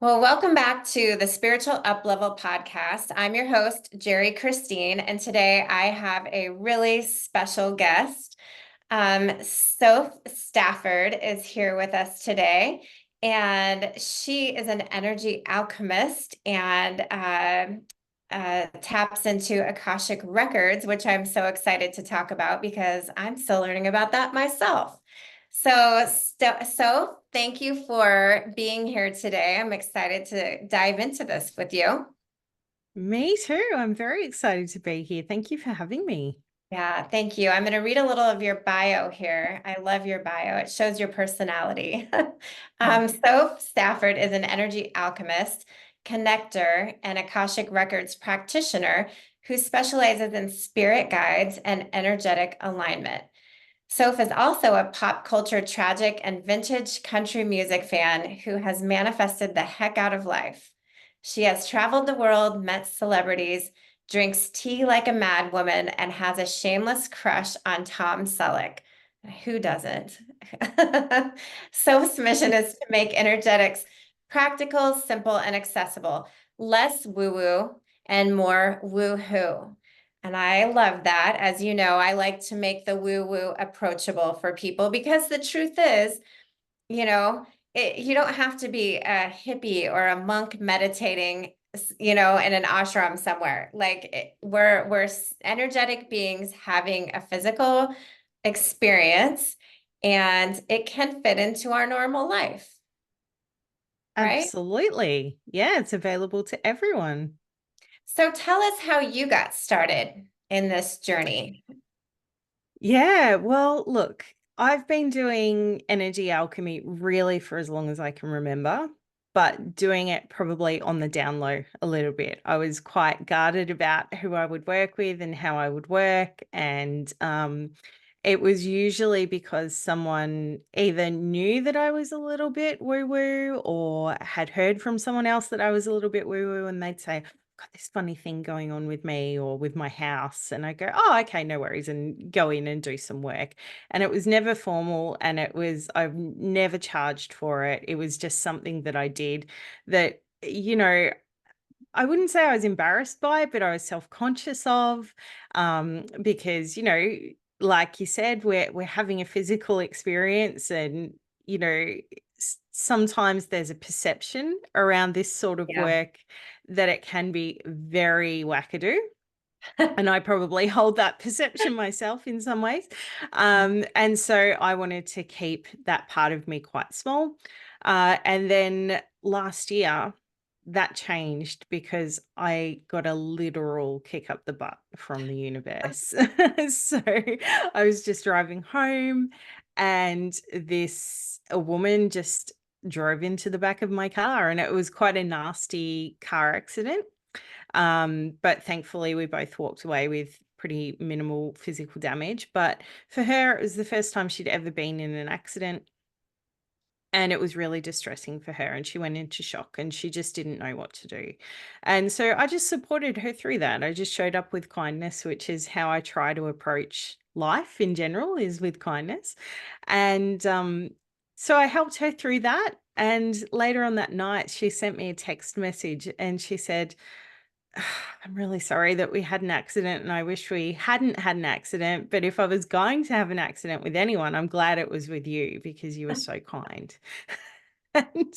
Well, welcome back to the Spiritual Uplevel Podcast. I'm your host, Jeri Cristine, and today I have a really special guest. Soph Stafford is here with us today, and she is an energy alchemist and taps into Akashic Records, which I'm so excited to talk about because I'm still learning about that myself. So, thank you for being here today. I'm excited to dive into this with you. Me too. I'm very excited to be here. Thank you for having me. Yeah, thank you. I'm going to read a little of your bio here. I love your bio. It shows your personality. Soph Stafford is an energy alchemist, connector, and Akashic Records practitioner who specializes in spirit guides and energetic alignment. Soph is also a pop culture tragic and vintage country music fan who has manifested the heck out of life. She has traveled the world, met celebrities, drinks tea like a mad woman, and has a shameless crush on Tom Selleck. Who doesn't? Soph's mission is to make energetics practical, simple, and accessible, less woo-woo and more woo-hoo. And I love that. As you know, I like to make the woo-woo approachable for people because the truth is, you know, you don't have to be a hippie or a monk meditating, in an ashram somewhere. We're energetic beings having a physical experience, and it can fit into our normal life, right? Absolutely. Yeah, it's available to everyone. So tell us how you got started in this journey. Yeah, well, look, I've been doing energy alchemy really for as long as I can remember, but doing it probably on the down low a little bit. I was quite guarded about who I would work with and how I would work. And it was usually because someone either knew that I was a little bit woo woo or had heard from someone else that I was a little bit woo woo, and they'd say, got this funny thing going on with me or with my house. And I go, oh, okay, no worries, and go in and do some work. And it was never formal, and I've never charged for it. It was just something that I did that, I wouldn't say I was embarrassed by, but I was self-conscious of, because, like you said, we're having a physical experience, and you know, sometimes there's a perception around this sort of Yeah. work that it can be very wackadoo. And I probably hold that perception myself in some ways. And so I wanted to keep that part of me quite small. And then last year, that changed because I got a literal kick up the butt from the universe. So I was just driving home, and a woman just drove into the back of my car, and it was quite a nasty car accident. But thankfully, we both walked away with pretty minimal physical damage. But for her, it was the first time she'd ever been in an accident. And it was really distressing for her. And she went into shock, and she just didn't know what to do. And so I just supported her through that. I just showed up with kindness, which is how I try to approach life in general, is with kindness. And so I helped her through that. And later on that night, she sent me a text message, and she said, I'm really sorry that we had an accident, and I wish we hadn't had an accident. But if I was going to have an accident with anyone, I'm glad it was with you because you were so kind. And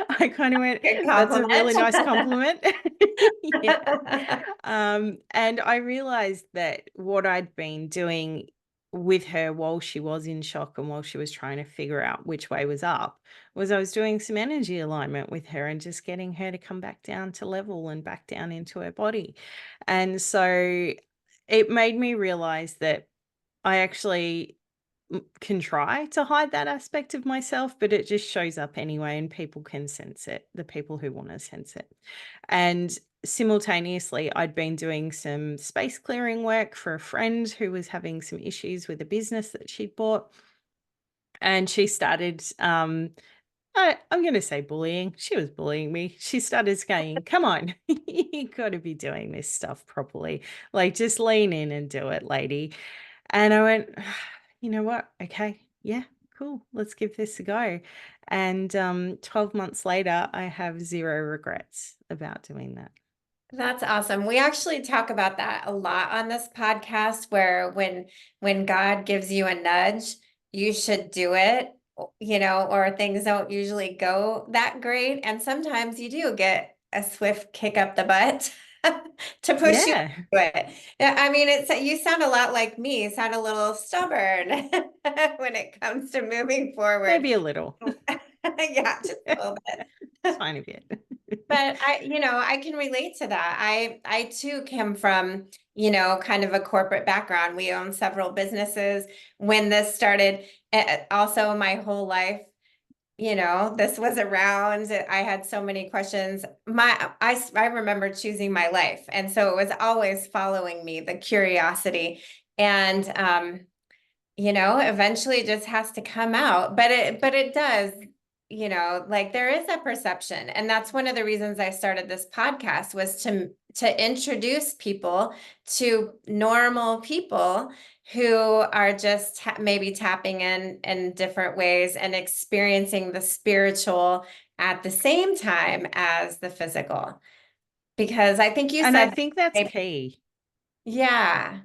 I kind of went, Good that's a really nice compliment. compliment. Yeah. And I realized that what I'd been doing with her while she was in shock and while she was trying to figure out which way was up was I was doing some energy alignment with her and just getting her to come back down to level and back down into her body. And so it made me realize that I actually can try to hide that aspect of myself, but it just shows up anyway, and people can sense it, the people who want to sense it. And simultaneously, I'd been doing some space clearing work for a friend who was having some issues with a business that she'd bought. And she started, I'm going to say bullying. She was bullying me. She started saying, come on, you got to be doing this stuff properly. Like, just lean in and do it, lady. And I went, you know what? Okay. Yeah. cool, let's give this a go. And 12 months later, I have zero regrets about doing that. That's awesome. We actually talk about that a lot on this podcast, where when God gives you a nudge, you should do it, or things don't usually go that great. And sometimes you do get a swift kick up the butt to push you Yeah, to it. Yeah, I mean, you sound a lot like me. You sound a little stubborn when it comes to moving forward. maybe a little, Yeah, just a little bit. tiny bit. But I can relate to that. I too came from, kind of a corporate background. We own several businesses when this started. Also, my whole life, this was around. I had so many questions. I remember choosing my life, and so it was always following me, the curiosity, and eventually it just has to come out. But it does, like there is a perception. And that's one of the reasons I started this podcast, was to introduce people to normal people who are just maybe tapping in different ways and experiencing the spiritual at the same time as the physical. Because I think you And I said, think that's key. yeah.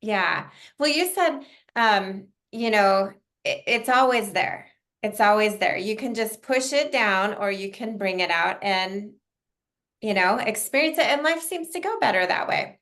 Yeah. Well, you said, um, you know, it's always there. It's always there. You can just push it down, or you can bring it out and, experience it. And life seems to go better that way.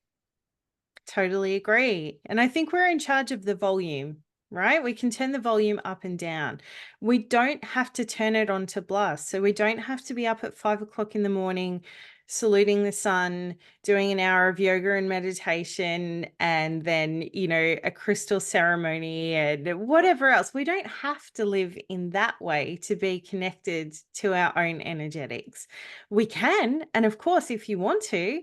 Totally agree. And I think we're in charge of the volume, right? We can turn the volume up and down. We don't have to turn it on to blast. So we don't have to be up at 5 o'clock in the morning, saluting the sun, doing an hour of yoga and meditation, and then, a crystal ceremony and whatever else. We don't have to live in that way to be connected to our own energetics. We can. And of course, if you want to,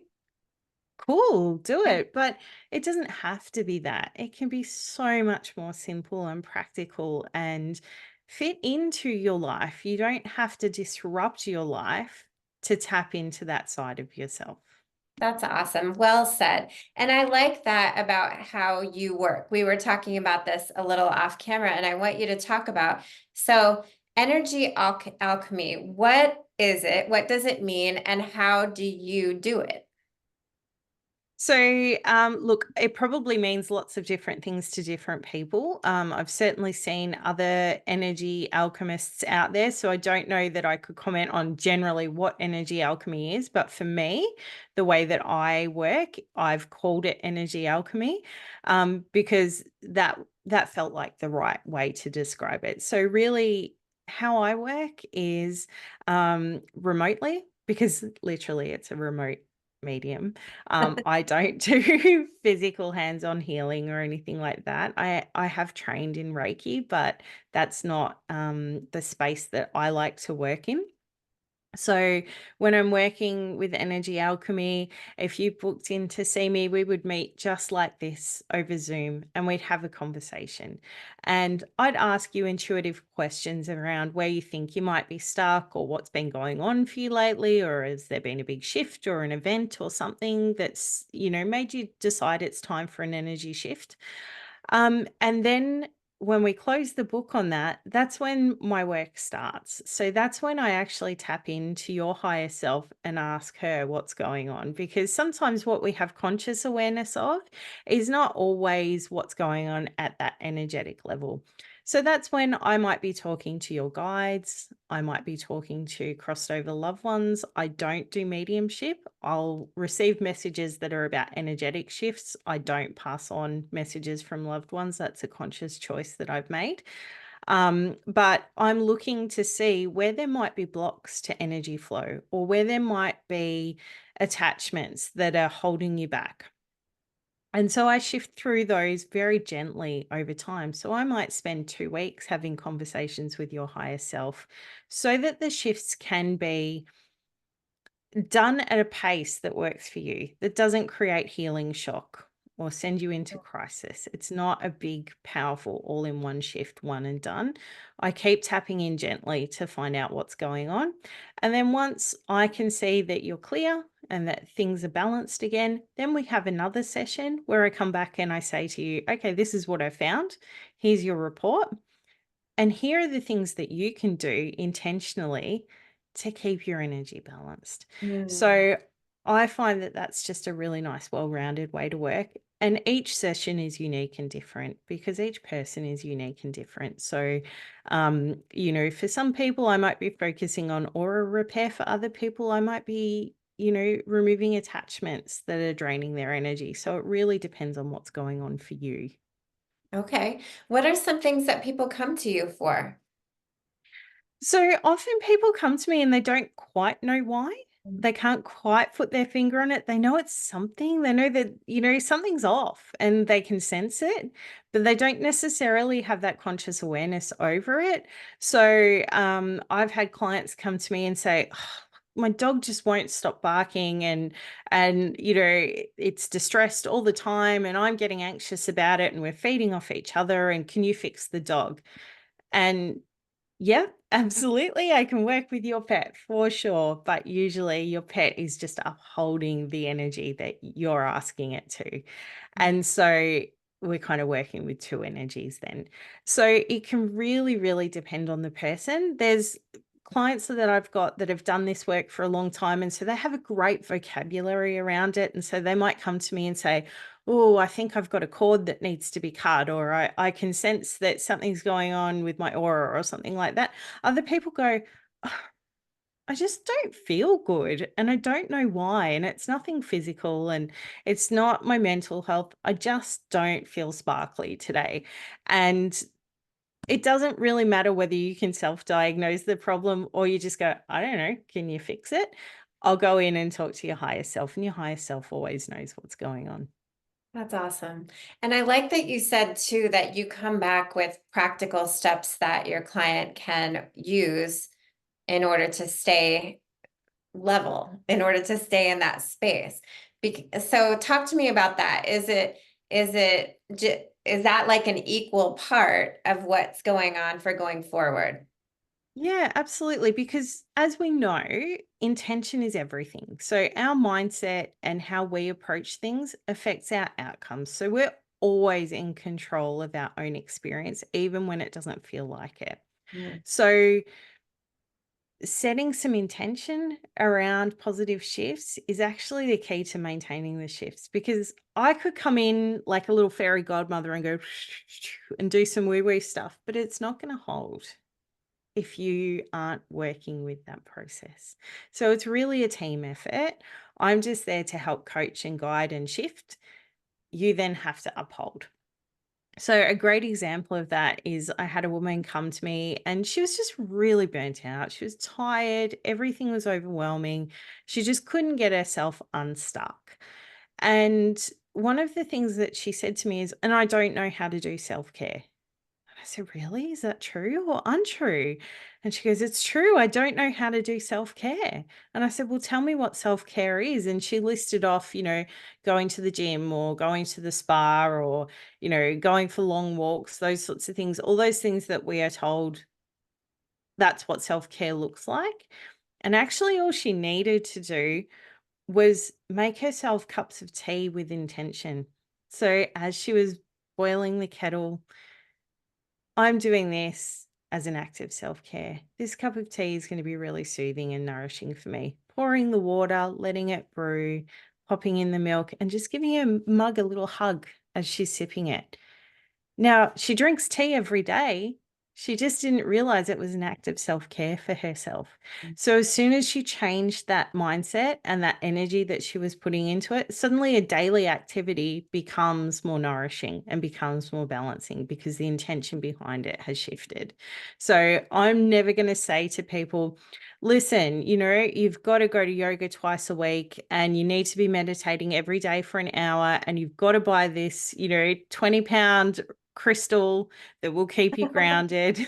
cool, do it. But it doesn't have to be that. It can be so much more simple and practical and fit into your life. You don't have to disrupt your life to tap into that side of yourself. That's awesome. Well said. And I like that about how you work. We were talking about this a little off camera, and I want you to talk about, so energy alchemy. What is it? What does it mean? And how do you do it? So, look, it probably means lots of different things to different people. I've certainly seen other energy alchemists out there, so I don't know that I could comment on generally what energy alchemy is. But for me, the way that I work, I've called it energy alchemy, because that felt like the right way to describe it. So, really, how I work is remotely, because literally it's a remote medium. I don't do physical hands-on healing or anything like that. I have trained in Reiki, but that's not the space that I like to work in. So when I'm working with energy alchemy, if you booked in to see me, we would meet just like this over Zoom and we'd have a conversation. And I'd ask you intuitive questions around where you think you might be stuck, or what's been going on for you lately, or has there been a big shift or an event or something that's, made you decide it's time for an energy shift. And then when we close the book on that, that's when my work starts. So that's when I actually tap into your higher self and ask her what's going on. Because sometimes what we have conscious awareness of is not always what's going on at that energetic level. So that's when I might be talking to your guides. I might be talking to crossed over loved ones. I don't do mediumship. I'll receive messages that are about energetic shifts. I don't pass on messages from loved ones. That's a conscious choice that I've made. But I'm looking to see where there might be blocks to energy flow, or where there might be attachments that are holding you back. And so I shift through those very gently over time. So I might spend 2 weeks having conversations with your higher self so that the shifts can be done at a pace that works for you, that doesn't create healing shock or send you into crisis. It's not a big, powerful, all in one shift, one and done. I keep tapping in gently to find out what's going on. And then once I can see that you're clear and that things are balanced again, then we have another session where I come back and I say to you, okay, this is what I found. Here's your report. And here are the things that you can do intentionally to keep your energy balanced. Mm. So I find that that's just a really nice, well-rounded way to work. And each session is unique and different because each person is unique and different. So, for some people, I might be focusing on aura repair. For other people, I might be, removing attachments that are draining their energy. So it really depends on what's going on for you. Okay. What are some things that people come to you for? So often people come to me and they don't quite know why. Mm. They can't quite put their finger on it. They know it's something. They know that, something's off and they can sense it, but they don't necessarily have that conscious awareness over it. So I've had clients come to me and say, "Oh, my dog just won't stop barking and it's distressed all the time and I'm getting anxious about it and we're feeding off each other and can you fix the dog?" And yeah, absolutely. I can work with your pet for sure. But usually your pet is just upholding the energy that you're asking it to. And so we're kind of working with two energies then. So it can really, really depend on the person. There's clients that I've got that have done this work for a long time. And so they have a great vocabulary around it. And so they might come to me and say, "Oh, I think I've got a cord that needs to be cut," or I can sense that something's going on with my aura or something like that. Other people go, "Oh, I just don't feel good and I don't know why. And it's nothing physical and it's not my mental health. I just don't feel sparkly today." And it doesn't really matter whether you can self-diagnose the problem or you just go, "I don't know, can you fix it?" I'll go in and talk to your higher self, and your higher self always knows what's going on. That's awesome. And I like that you said too that you come back with practical steps that your client can use in order to stay level, in order to stay in that space. So talk to me about that. Is that like an equal part of what's going on for going forward? Yeah, absolutely. Because as we know, intention is everything. So our mindset and how we approach things affects our outcomes. So we're always in control of our own experience, even when it doesn't feel like it. Mm. So setting some intention around positive shifts is actually the key to maintaining the shifts because I could come in like a little fairy godmother and go and do some woo woo stuff, but it's not going to hold if you aren't working with that process. So it's really a team effort. I'm just there to help coach and guide and shift. You then have to uphold. So a great example of that is I had a woman come to me and she was just really burnt out. She was tired, everything was overwhelming. She just couldn't get herself unstuck. And one of the things that she said to me is, "And I don't know how to do self-care." I said, "Really? Is that true or untrue?" And she goes, "It's true. I don't know how to do self care." And I said, "Well, tell me what self care is." And she listed off, going to the gym or going to the spa or, going for long walks, those sorts of things, all those things that we are told that's what self care looks like. And actually, all she needed to do was make herself cups of tea with intention. So as she was boiling the kettle, I'm doing this as an act of self care. This cup of tea is going to be really soothing and nourishing for me. Pouring the water, letting it brew, popping in the milk, and just giving her mug a little hug as she's sipping it. Now, she drinks tea every day. She just didn't realize it was an act of self care for herself. So, as soon as she changed that mindset and that energy that she was putting into it, suddenly a daily activity becomes more nourishing and becomes more balancing because the intention behind it has shifted. So, I'm never going to say to people, "Listen, you've got to go to yoga twice a week and you need to be meditating every day for an hour and you've got to buy this, 20-pound crystal that will keep you grounded."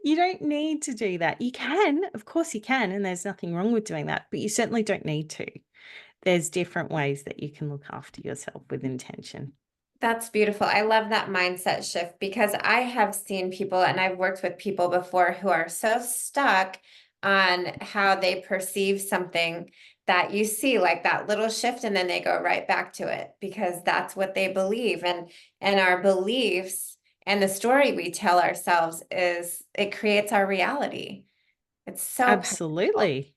You don't need to do that. You can, of course you can, and there's nothing wrong with doing that, but you certainly don't need to. There's different ways that you can look after yourself with intention. That's beautiful. I love that mindset shift because I have seen people and I've worked with people before who are so stuck on how they perceive something that you see like that little shift and then they go right back to it because that's what they believe and our beliefs And the story we tell ourselves it creates our reality. It's so powerful. Absolutely.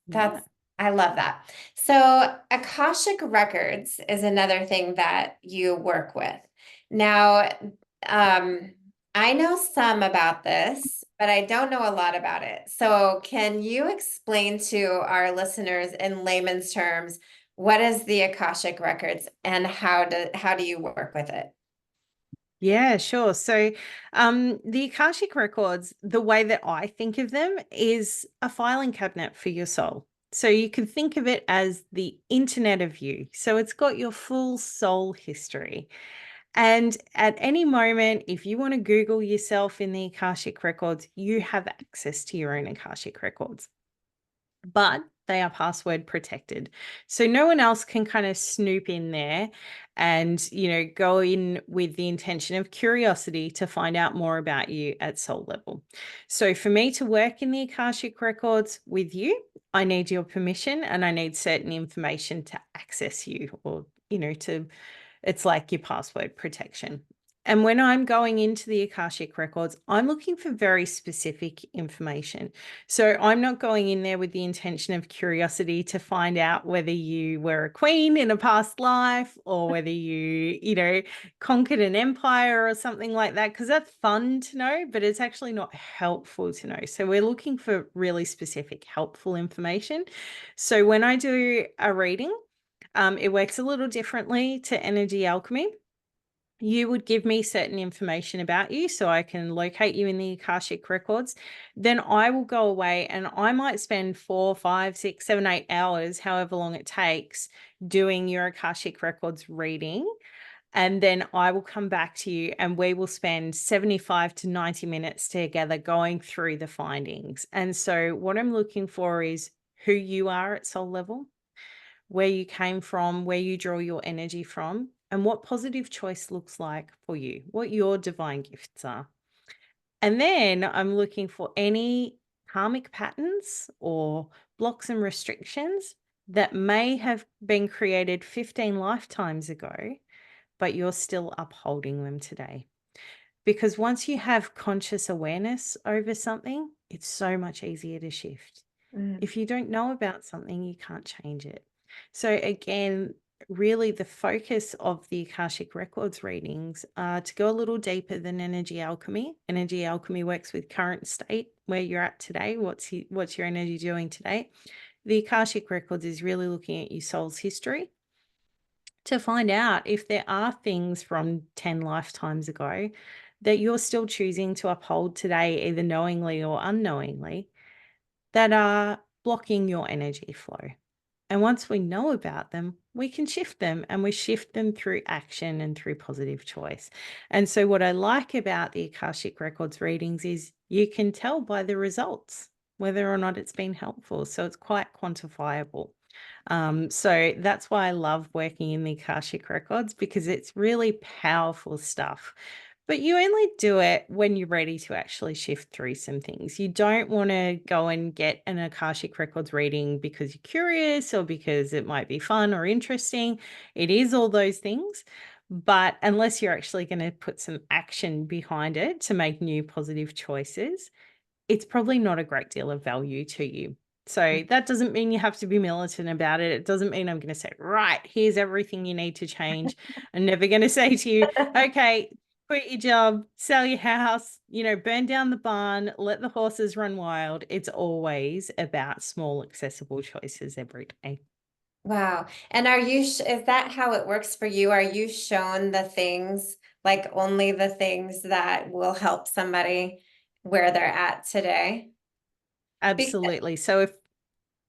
Yeah. That's, I love that. So, Akashic Records is another thing that you work with. Now, um, I know some about this, but I don't know a lot about it. So, can you explain to our listeners in layman's terms what is the Akashic Records and how do you work with it? Yeah, sure. So, the Akashic Records, the way that I think of them is a filing cabinet for your soul. So, you can think of it as the internet of you. So, it's got your full soul history. And at any moment, if you want to Google yourself in the Akashic Records, you have access to your own Akashic Records, but they are password protected. So no one else can kind of snoop in there and, go in with the intention of curiosity to find out more about you at soul level. So for me to work in the Akashic Records with you, I need your permission and I need certain information to access you, or, it's like your password protection. And when I'm going into the Akashic Records, I'm looking for very specific information. So I'm not going in there with the intention of curiosity to find out whether you were a queen in a past life or whether you conquered an empire or something like that, because that's fun to know, but it's actually not helpful to know. So we're looking for really specific, helpful information. So when I do a reading, it works a little differently to energy alchemy. You would give me certain information about you so I can locate you in the Akashic Records. Then I will go away and I might spend 4, 5, 6, 7, 8 hours, however long it takes, doing your Akashic Records reading. And then I will come back to you and we will spend 75 to 90 minutes together going through the findings. And so what I'm looking for is who you are at soul level, where you came from, where you draw your energy from, and what positive choice looks like for you, what your divine gifts are. And then I'm looking for any karmic patterns or blocks and restrictions that may have been created 15 lifetimes ago, but you're still upholding them today. Because once you have conscious awareness over something, it's so much easier to shift. Mm. If you don't know about something, you can't change it. So again, really the focus of the Akashic Records readings are to go a little deeper than energy alchemy. Energy alchemy works with current state, where you're at today. What's your energy doing today? The Akashic Records is really looking at your soul's history to find out if there are things from 10 lifetimes ago that you're still choosing to uphold today, either knowingly or unknowingly, that are blocking your energy flow. And once we know about them, we can shift them, and we shift them through action and through positive choice. And so what I like about the Akashic Records readings is you can tell by the results whether or not it's been helpful. So it's quite quantifiable. So that's why I love working in the Akashic Records, because it's really powerful stuff. But you only do it when you're ready to actually shift through some things. You don't want to go and get an Akashic Records reading because you're curious or because it might be fun or interesting. It is all those things. But unless you're actually going to put some action behind it to make new positive choices, it's probably not a great deal of value to you. So that doesn't mean you have to be militant about it. It doesn't mean I'm going to say, right, here's everything you need to change. I'm never going to say to you, okay, quit your job, sell your house, burn down the barn, let the horses run wild. It's always about small, accessible choices every day. Wow. And is that how it works for you? Are you shown the things, like only the things that will help somebody where they're at today? Because, Absolutely. So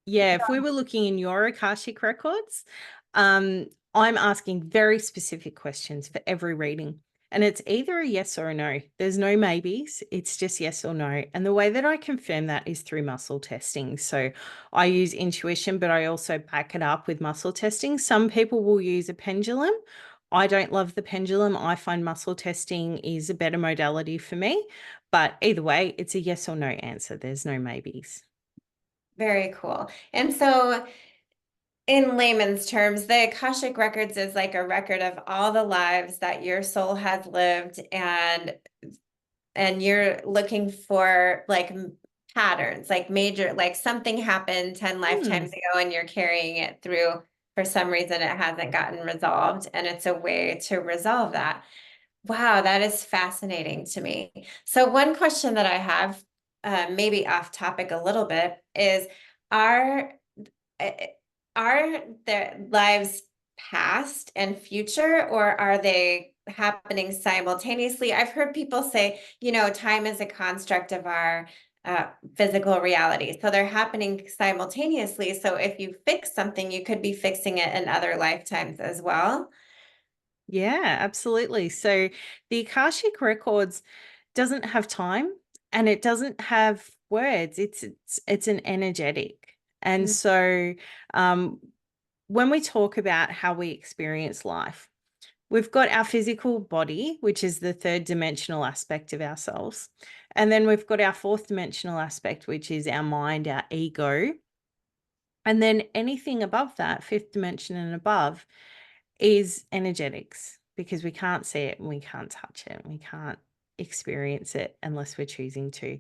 if we were looking in your Akashic Records, I'm asking very specific questions for every reading. And it's either a yes or a no. There's no maybes. It's just yes or no. And the way that I confirm that is through muscle testing. So I use intuition, but I also back it up with muscle testing. Some people will use a pendulum. I don't love the pendulum. I find muscle testing is a better modality for me. But either way, it's a yes or no answer. There's no maybes. very cool. And so in layman's terms, the Akashic Records is like a record of all the lives that your soul has lived, and you're looking for like patterns, like major, like something happened 10 lifetimes Hmm. ago and you're carrying it through. For some reason, it hasn't gotten resolved, and it's a way to resolve that. Wow, that is fascinating to me. So one question that I have, maybe off topic a little bit, is are eh, are their lives past and future, or are they happening simultaneously? I've heard people say, time is a construct of our uh, physical reality. So they're happening simultaneously. So if you fix something, you could be fixing it in other lifetimes as well. Yeah, absolutely. So the Akashic Records doesn't have time and it doesn't have words. It's an energetic. And Mm, so um, when we talk about how we experience life, we've got our physical body, which is the third dimensional aspect of ourselves. And then we've got our fourth dimensional aspect, which is our mind, our ego. And then anything above that, fifth dimension and above, is energetics because we can't see it and we can't touch it and we can't experience it unless we're choosing to.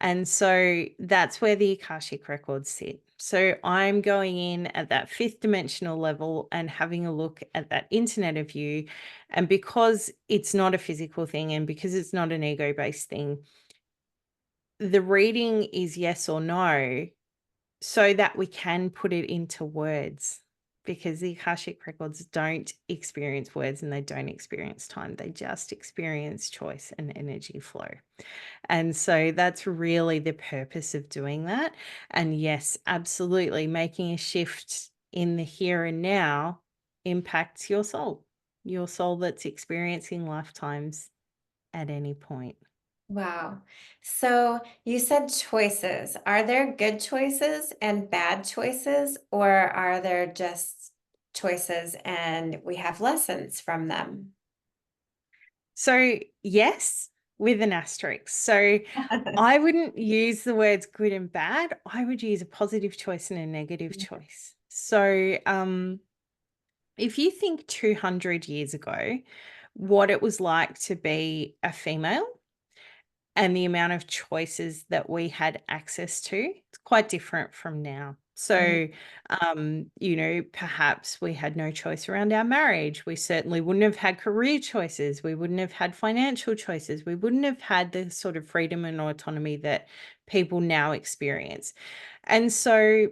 And so that's where the Akashic records sit. So I'm going in at that fifth dimensional level and having a look at that internet of you. And because it's not a physical thing and because it's not an ego based thing, the reading is yes or no so that we can put it into words because the Akashic records don't experience words and they don't experience time. They just experience choice and energy flow. And so that's really the purpose of doing that. And yes, absolutely, making a shift in the here and now impacts your soul that's experiencing lifetimes at any point. wow. So you said choices. Are there good choices and bad choices, or are there just choices and we have lessons from them? So, yes, with an asterisk. So, I wouldn't use the words good and bad. I would use a positive choice and a negative choice. So, if you think 200 years ago, what it was like to be a female and the amount of choices that we had access to, it's quite different from now. Mhm. So, perhaps we had no choice around our marriage. We certainly wouldn't have had career choices. We wouldn't have had financial choices. We wouldn't have had the sort of freedom and autonomy that people now experience. And so,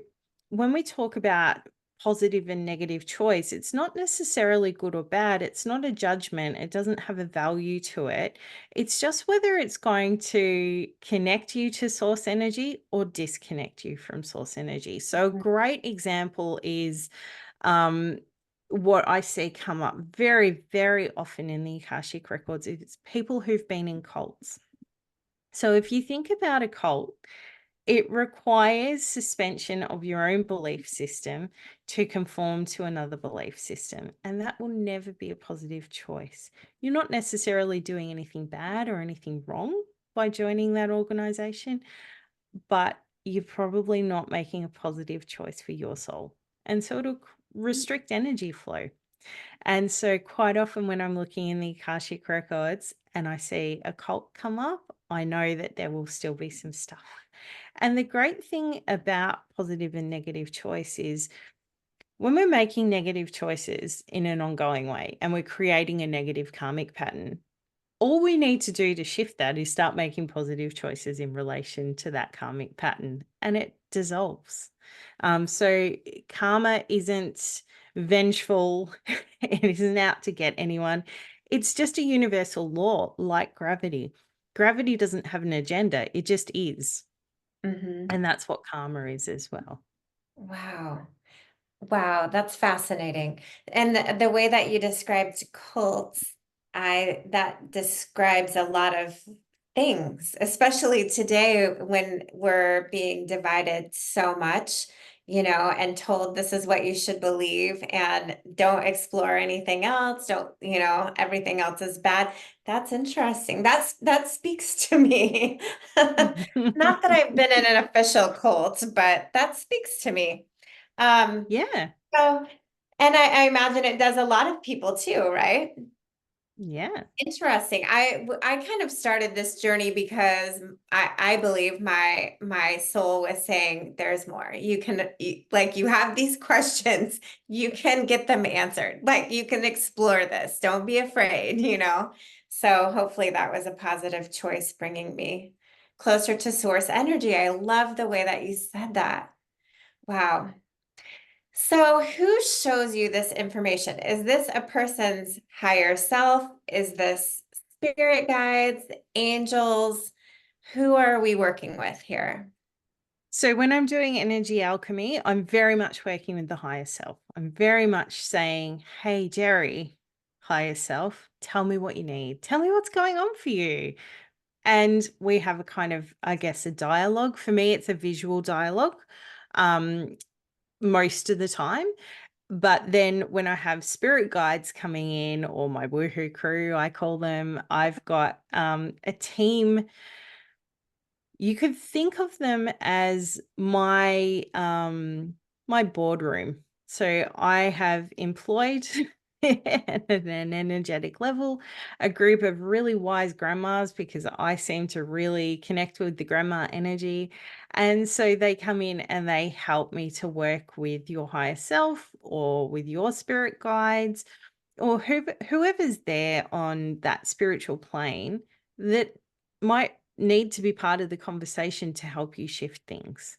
when we talk about positive and negative choice, it's not necessarily good or bad. It's not a judgment. It doesn't have a value to it. It's just whether it's going to connect you to source energy or disconnect you from source energy. So, a great example is um, what I see come up very, very often in the Akashic records is people who've been in cults. So, if you think about a cult, it requires suspension of your own belief system to conform to another belief system. And that will never be a positive choice. You're not necessarily doing anything bad or anything wrong by joining that organization, but you're probably not making a positive choice for your soul. And so it'll restrict energy flow. And so, quite often, when I'm looking in the Akashic records and I see a cult come up, I know that there will still be some stuff. And the great thing about positive and negative choice is when we're making negative choices in an ongoing way and we're creating a negative karmic pattern, all we need to do to shift that is start making positive choices in relation to that karmic pattern and it dissolves. So karma isn't vengeful, it isn't out to get anyone. It's just a universal law like gravity. Gravity doesn't have an agenda, it just is. Mhm. And that's what karma is as well. Wow. Wow, that's fascinating. And the way that you described cults, that describes a lot of things, especially today when we're being divided so much, and told this is what you should believe and don't explore anything else. Don't, everything else is bad. That's interesting. That speaks to me. Not that I've been in an official cult, but that speaks to me. Um, Yeah. so, and I imagine it does a lot of people too, right? Yeah. Interesting. I kind of started this journey because I believe my soul was saying there's more. Like you have these questions, you can get them answered. Like you can explore this. Don't be afraid, you know. So hopefully that was a positive choice bringing me closer to source energy. I love the way that you said that. Wow. So, who shows you this information? Is this a person's higher self? Is this spirit guides, angels? Who are we working with here? So when I'm doing energy alchemy, I'm very much working with the higher self. I'm very much saying, hey, Jeri, higher self, tell me what you need. Tell me what's going on for you. And we have a kind of, I guess, a dialogue. For me, it's a visual dialogue um, most of the time. But then when I have spirit guides coming in, or my woohoo crew, I call them, I've got a team. You could think of them as my boardroom. So I have employed at an energetic level a group of really wise grandmas, because I seem to really connect with the grandma energy. And so they come in and they help me to work with your higher self or with your spirit guides, or whoever's there on that spiritual plane that might need to be part of the conversation to help you shift things.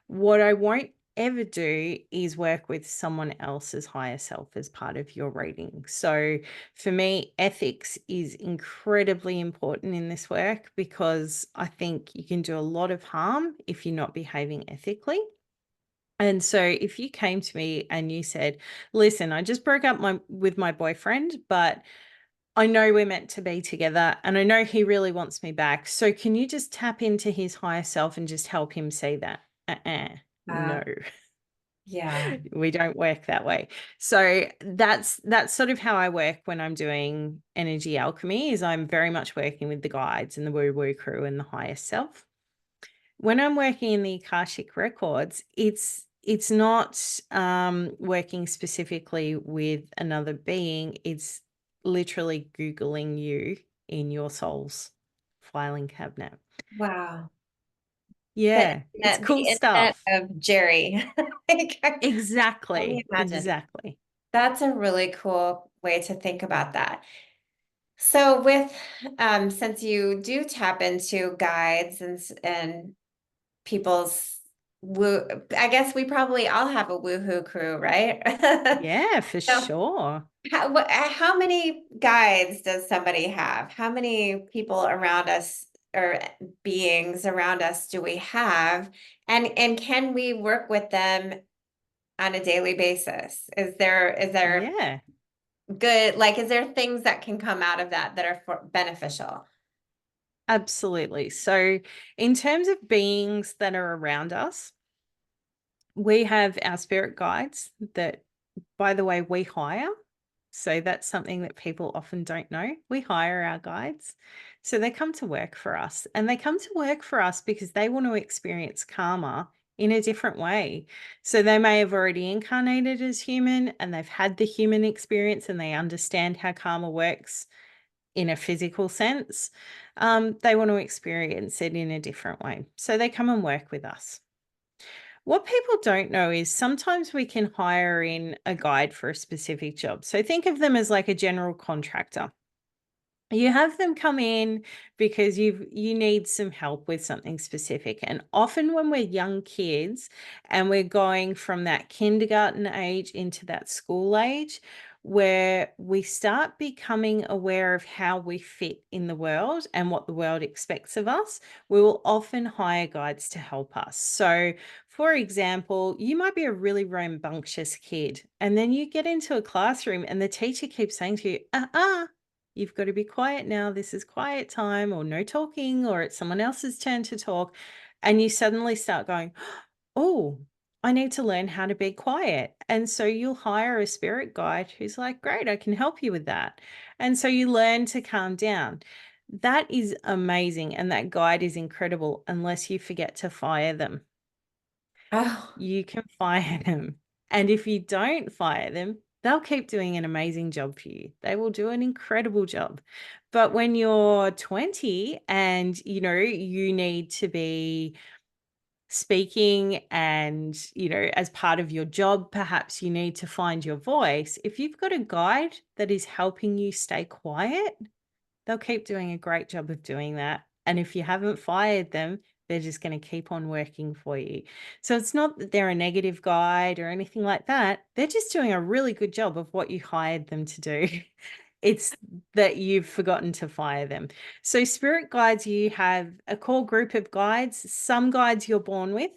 What I won't ever do is work with someone else's higher self as part of your reading. So for me, ethics is incredibly important in this work, because I think you can do a lot of harm if you're not behaving ethically. And so if you came to me and you said, listen, I just broke up with my boyfriend, but I know we're meant to be together and I know he really wants me back. So can you just tap into his higher self and just help him see that? Uh, No, yeah. we don't work that way. So that's sort of how I work when I'm doing energy alchemy. Is I'm very much working with the guides and the woo woo crew and the higher self. When I'm working in the Akashic Records, it's not working specifically with another being. It's literally Googling you in your soul's filing cabinet. Wow. Yeah, it's cool The internet stuff. of Jerry. Like, I can only Exactly, imagine. exactly. That's a really cool way to think about that. So with since you do tap into guides and people's woo, I guess we probably all have a woohoo crew, right? Yeah, for So sure. how many guides does somebody have? How many people around us or beings around us do we have? And can we work with them on a daily basis? Is there Yeah, good, like, is there things that can come out of that that are beneficial? absolutely. So, in terms of beings that are around us, we have our spirit guides that, by the way, we hire. So that's something that people often don't know. We hire our guides. So they come to work for us, and they come to work for us because they want to experience karma in a different way. So they may have already incarnated as human and they've had the human experience and they understand how karma works in a physical sense. They want to experience it in a different way. So they come and work with us. What people don't know is sometimes we can hire in a guide for a specific job. So think of them as like a general contractor. You have them come in because you need some help with something specific. And often when we're young kids and we're going from that kindergarten age into that school age, where we start becoming aware of how we fit in the world and what the world expects of us, we will often hire guides to help us. So, for example, you might be a really rambunctious kid, and then you get into a classroom and the teacher keeps saying to you, you've got to be quiet now. This is quiet time, or no talking, or it's someone else's turn to talk. And you suddenly start going, oh, I need to learn how to be quiet. And so you'll hire a spirit guide who's like, great, I can help you with that. And so you learn to calm down. That is amazing. And that guide is incredible unless you forget to fire them. Oh, You can fire them. And if you don't fire them, they'll keep doing an amazing job for you. They will do an incredible job. But when you're 20 and you need to be speaking and as part of your job, perhaps you need to find your voice. If you've got a guide that is helping you stay quiet, they'll keep doing a great job of doing that. And if you haven't fired them, they're just going to keep on working for you. So it's not that they're a negative guide or anything like that. They're just doing a really good job of what you hired them to do. It's that you've forgotten to fire them. So spirit guides, you have a core group of guides. Some guides you're born with,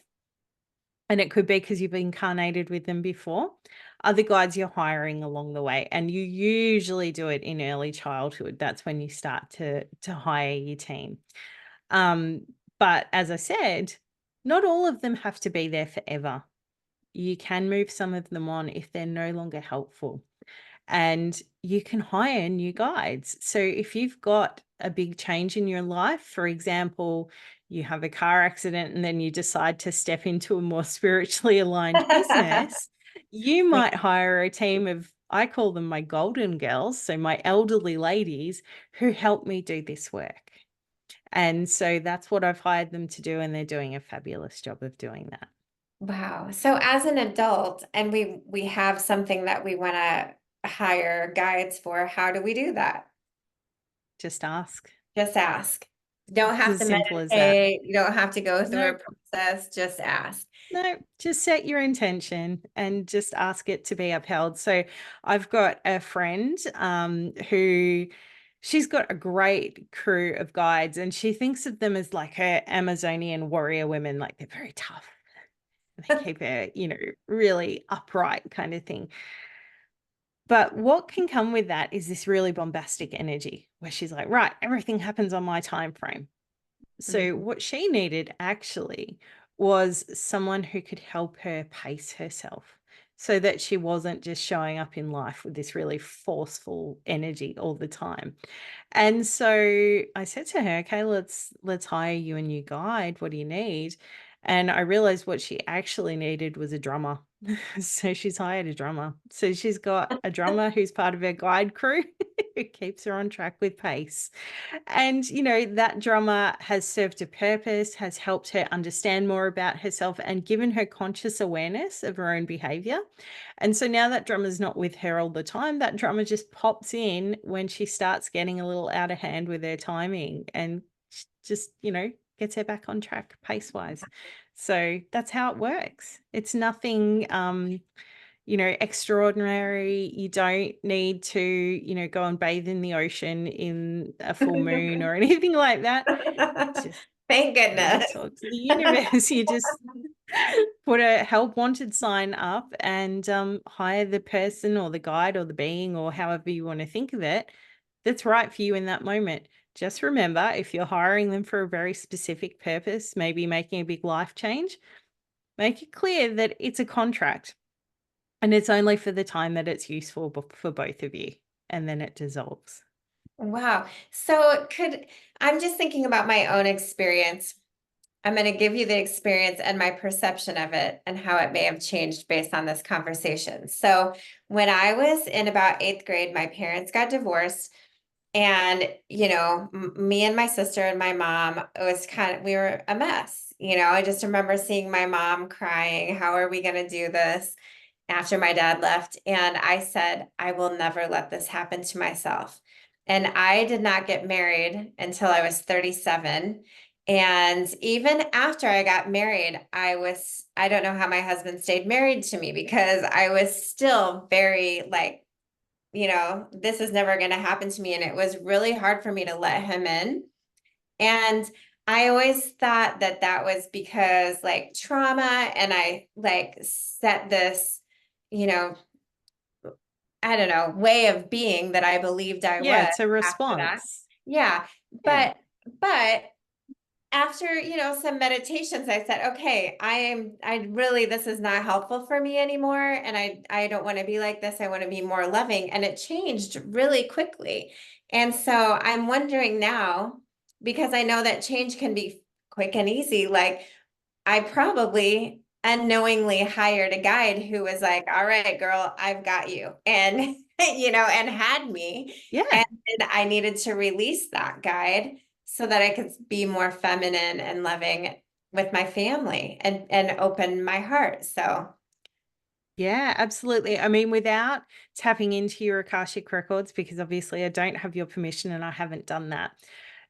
and it could be because you've incarnated with them before. Other guides you're hiring along the way, and you usually do it in early childhood. That's when you start to hire your team. But as I said, not all of them have to be there forever. You can move some of them on if they're no longer helpful, and you can hire new guides. So if you've got a big change in your life, for example, you have a car accident and then you decide to step into a more spiritually aligned business, you might hire a team of, I call them my golden girls, so my elderly ladies who help me do this work. And so that's what I've hired them to do, and they're doing a fabulous job of doing that. wow. So as an adult, and we have something that we want to hire guides for, how do we do that? Just ask. Just ask. You don't It's have as to simple as that. meditate. You don't have to go through No. a process. Just ask. No, just set your intention and just ask it to be upheld. So I've got a friend who she's got a great crew of guides, and she thinks of them as like her Amazonian warrior women, like they're very tough. They keep her, really upright kind of thing. But what can come with that is this really bombastic energy where she's like, right, everything happens on my time frame. So Mhm. what she needed actually was someone who could help her pace herself so that she wasn't just showing up in life with this really forceful energy all the time. And so I said to her, okay, let's hire you a new guide. What do you need? And I realized what she actually needed was a drummer. So she's hired a drummer. So she's got a drummer who's part of her guide crew who keeps her on track with pace. And, that drummer has served a purpose, has helped her understand more about herself and given her conscious awareness of her own behavior. And so now that drummer's not with her all the time, that drummer just pops in when she starts getting a little out of hand with her timing and just, gets her back on track pace wise. So that's how it works. It's nothing extraordinary. You don't need to, go and bathe in the ocean in a full moon or anything like that. Just, Thank goodness. talk to the universe. You just put a help wanted sign up and hire the person or the guide or the being or however you want to think of it that's right for you in that moment. Just remember, if you're hiring them for a very specific purpose, maybe making a big life change, make it clear that it's a contract. And it's only for the time that it's useful for both of you, and then it dissolves. Wow. So I'm just thinking about my own experience. I'm going to give you the experience and my perception of it and how it may have changed based on this conversation. So when I was in about eighth grade, my parents got divorced. And, me and my sister and my mom, we were a mess. I just remember seeing my mom crying. How are we going to do this after my dad left? And I said, I will never let this happen to myself. And I did not get married until I was 37. And even after I got married, I don't know how my husband stayed married to me because I was still very like, this is never going to happen to me. And it was really hard for me to let him in. And I always thought that that was because like trauma, and I like set this, you know, I don't know, way of being that I believed I Yeah, was it's a after that. response. Yeah. Yeah. But after, some meditations, I said, okay, this is not helpful for me anymore. And I don't want to be like this. I want to be more loving. And it changed really quickly. And so I'm wondering now, because I know that change can be quick and easy, like I probably unknowingly hired a guide who was like, all right, girl, I've got you. And, and had me. Yeah. And then I needed to release that guide so that I could be more feminine and loving with my family and open my heart. So, Yeah, absolutely. I mean, without tapping into your Akashic records, because obviously I don't have your permission and I haven't done that,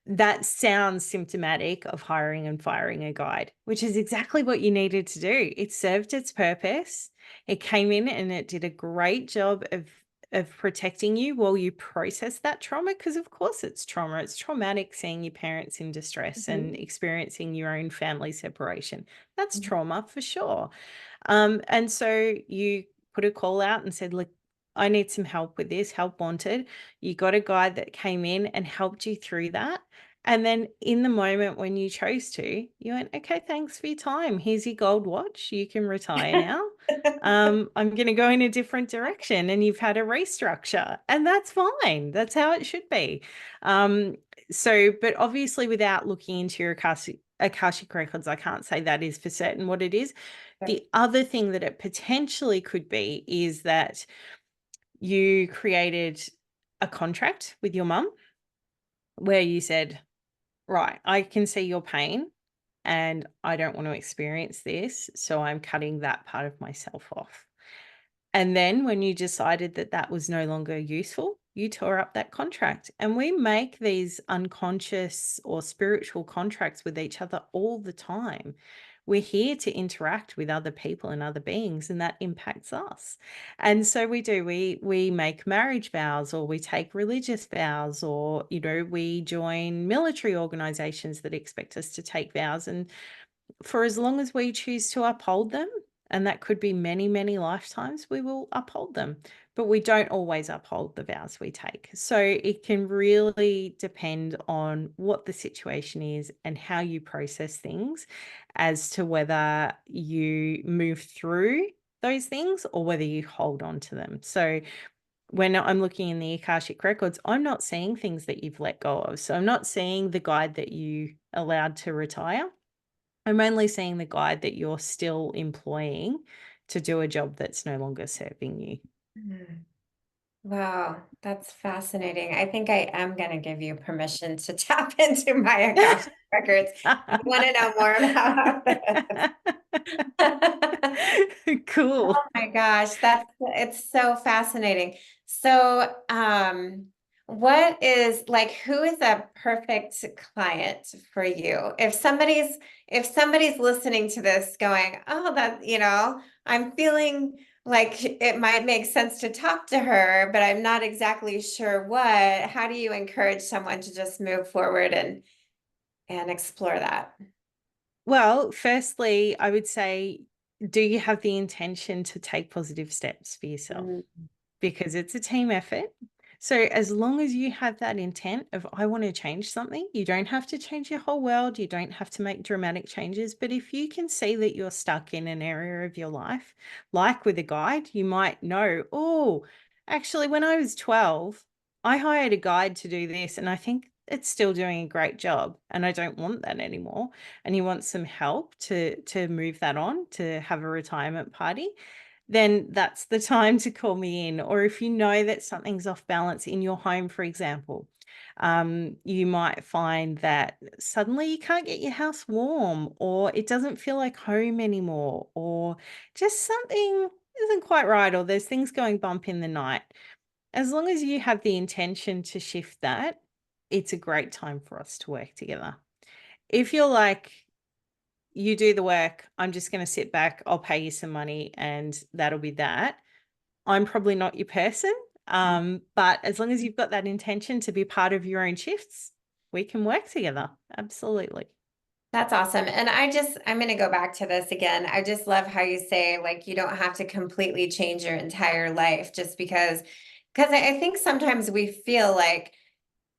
that sounds symptomatic of hiring and firing a guide, which is exactly what you needed to do. It served its purpose. It came in and it did a great job of protecting you while you process that trauma, because of course it's trauma. It's traumatic seeing your parents in distress and mhm, experiencing your own family separation. That's mhm. trauma for sure. And so you put a call out and said, look, I need some help with this, help wanted. You got a guide that came in and helped you through that. And then in the moment when you chose to, you went, okay, thanks for your time. Here's your gold watch. You can retire now. I'm going to go in a different direction. And you've had a restructure, and that's fine. That's how it should be. Um, but obviously, without looking into your Akashic records, I can't say that is for certain what it is. The other thing that it potentially could be is that you created a contract with your mum where you said, right, I can see your pain and I don't want to experience this. So I'm cutting that part of myself off. And then when you decided that that was no longer useful, you tore up that contract. And we make these unconscious or spiritual contracts with each other all the time. We're here to interact with other people and other beings, and that impacts us. And so we do. We make marriage vows, or we take religious vows, or we join military organizations that expect us to take vows. And for as long as we choose to uphold them, and that could be many, many lifetimes, we will uphold them. But we don't always uphold the vows we take. So it can really depend on what the situation is and how you process things as to whether you move through those things or whether you hold on to them. So when I'm looking in the Akashic records, I'm not seeing things that you've let go of. So I'm not seeing the guide that you allowed to retire. I'm only seeing the guide that you're still employing to do a job that's no longer serving you. Mhm. Wow, that's fascinating. I think I am going to give you permission to tap into my Akashic records. I want to know more about this. Cool. Oh my gosh, it's so fascinating. So, what is like, who is a perfect client for you? If somebody's listening to this going, oh, I'm feeling like it might make sense to talk to her, but I'm not exactly sure what. How do you encourage someone to just move forward and explore that? Well, firstly, I would say, do you have the intention to take positive steps for yourself? Mm, Because it's a team effort. So as long as you have that intent of, I want to change something, you don't have to change your whole world. You don't have to make dramatic changes. But if you can see that you're stuck in an area of your life, like with a guide, you might know, oh, actually, when I was 12, I hired a guide to do this, and I think it's still doing a great job, and I don't want that anymore. And you want some help to move that on, to have a retirement party, then that's the time to call me in. Or if you know that something's off balance in your home, for example, you might find that suddenly you can't get your house warm, or it doesn't feel like home anymore, or just something isn't quite right, or there's things going bump in the night. As long as you have the intention to shift that, it's a great time for us to work together. If you're like, you do the work, I'm just going to sit back, I'll pay you some money, and that'll be that, I'm probably not your person. But as long as you've got that intention to be part of your own shifts, we can work together. Absolutely. That's awesome. And I'm going to go back to this again. I just love how you say, like, you don't have to completely change your entire life just because I think sometimes we feel like,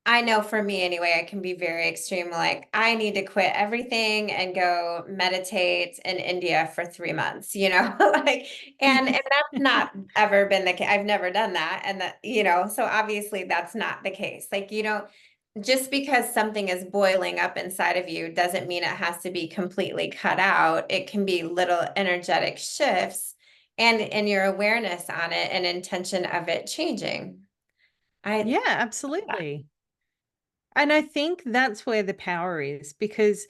I know for me anyway, I can be very extreme. Like, I need to quit everything and go meditate in India for 3 months, like, and that's not ever been the case. I've never done that. And so obviously that's not the case. Like, you don't just because something is boiling up inside of you doesn't mean it has to be completely cut out. It can be little energetic shifts and your awareness on it and intention of it changing. I Yeah, absolutely. And I think that's where the power is, because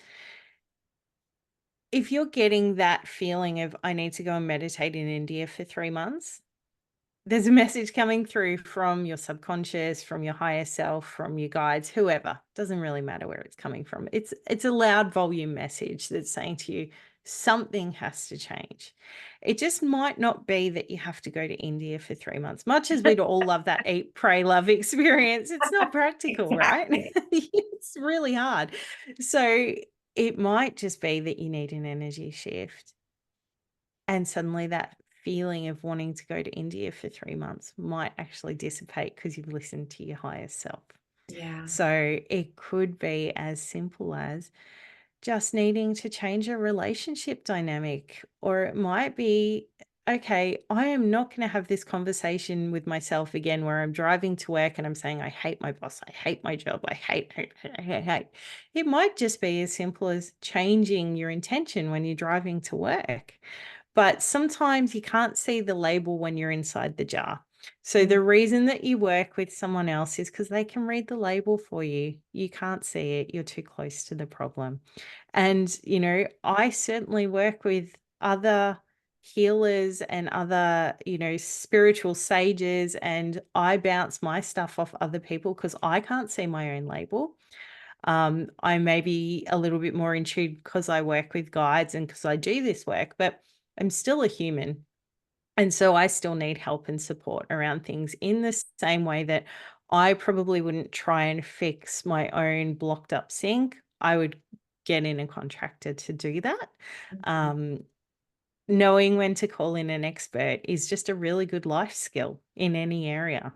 if you're getting that feeling of, I need to go and meditate in India for 3 months, there's a message coming through from your subconscious, from your higher self, from your guides, whoever. Doesn't really matter where it's coming from. It's a loud volume message that's saying to you, something has to change. It just might not be that you have to go to India for 3 months. Much as we'd all love that eat, pray, love experience, it's not practical, right? exactly. It's really hard. So it might just be that you need an energy shift. And suddenly that feeling of wanting to go to India for 3 months might actually dissipate because you've listened to your higher self. Yeah. So it could be as simple as just needing to change a relationship dynamic, or it might be, okay, I am not going to have this conversation with myself again where I'm driving to work and I'm saying, I hate my boss, I hate my job, I hate. It might just be as simple as changing your intention when you're driving to work. But sometimes you can't see the label when you're inside the jar. So Mm. the reason that you work with someone else is because they can read the label for you. You can't see it. You're too close to the problem. And, I certainly work with other healers and other, spiritual sages, and I bounce my stuff off other people because I can't see my own label. I may be a little bit more in tune because I work with guides and because I do this work, but I'm still a human. And so I still need help and support around things in the same way that I probably wouldn't try and fix my own blocked up sink. I would get in a contractor to do that. Um, Knowing when to call in an expert is just a really good life skill in any area.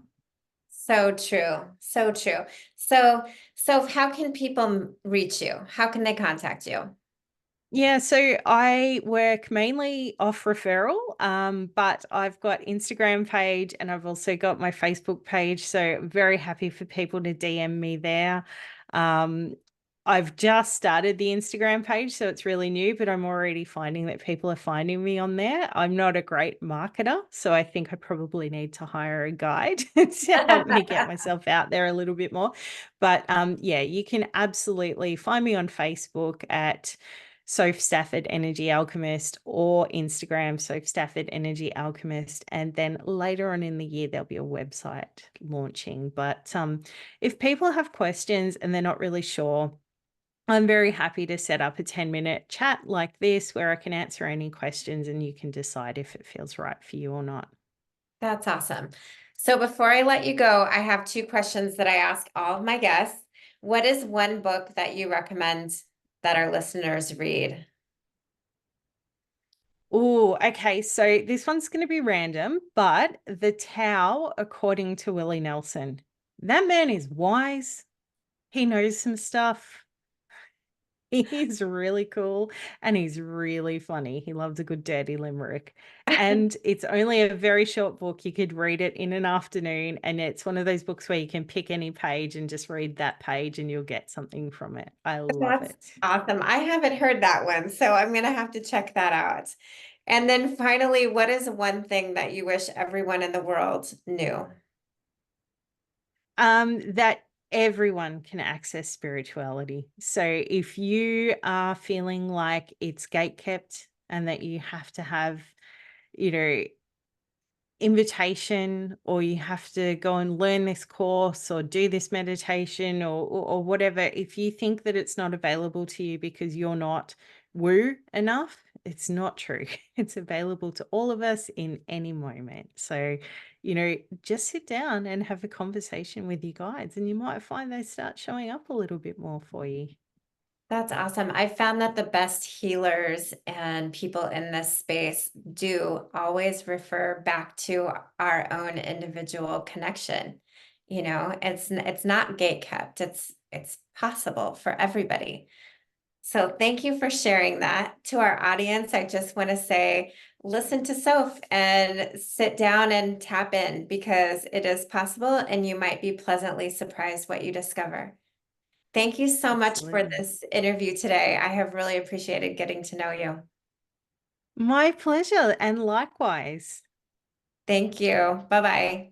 So true. So true. So how can people reach you? How can they contact you? Yeah, so I work mainly off referral, but I've got Instagram page and I've also got my Facebook page. So I'm very happy for people to DM me there. Um, I've just started the Instagram page, so it's really new, but I'm already finding that people are finding me on there. I'm not a great marketer, so I think I probably need to hire a guide to help me get myself out there a little bit more. But yeah, you can absolutely find me on Facebook at Soph Stafford Energy Alchemist, or Instagram, Soph Stafford Energy Alchemist. And then later on in the year, there'll be a website launching. But if people have questions and they're not really sure, I'm very happy to set up a 10-minute chat like this where I can answer any questions and you can decide if it feels right for you or not. That's awesome. So before I let you go, I have two questions that I ask all of my guests. What is one book that you recommend that our listeners read? Oh, okay. So this one's going to be random, but The Tao, according to Willie Nelson. That man is wise. He knows some stuff. He's really cool and he's really funny. He loves a good dirty limerick. And it's only a very short book. You could read it in an afternoon, and it's one of those books where you can pick any page and just read that page and you'll get something from it. I love That's it. awesome. I haven't heard that one, so I'm going to have to check that out. And then finally, what is one thing that you wish everyone in the world knew? That everyone can access spirituality. So if you are feeling like it's gate kept and that you have to have, you know, invitation, or you have to go and learn this course or do this meditation, or whatever, if you think that it's not available to you because you're not woo enough, it's not true. It's available to all of us in any moment. So just sit down and have a conversation with your guides and you might find they start showing up a little bit more for you. That's awesome. I found that the best healers and people in this space do always refer back to our own individual connection. It's not gate kept. It's possible for everybody. So thank you for sharing that. To our audience, I just want to say, listen to Soph and sit down and tap in because it is possible and you might be pleasantly surprised what you discover. Thank you so much for Absolutely. this interview today. I have really appreciated getting to know you. My pleasure, and likewise. Thank you. Bye-bye.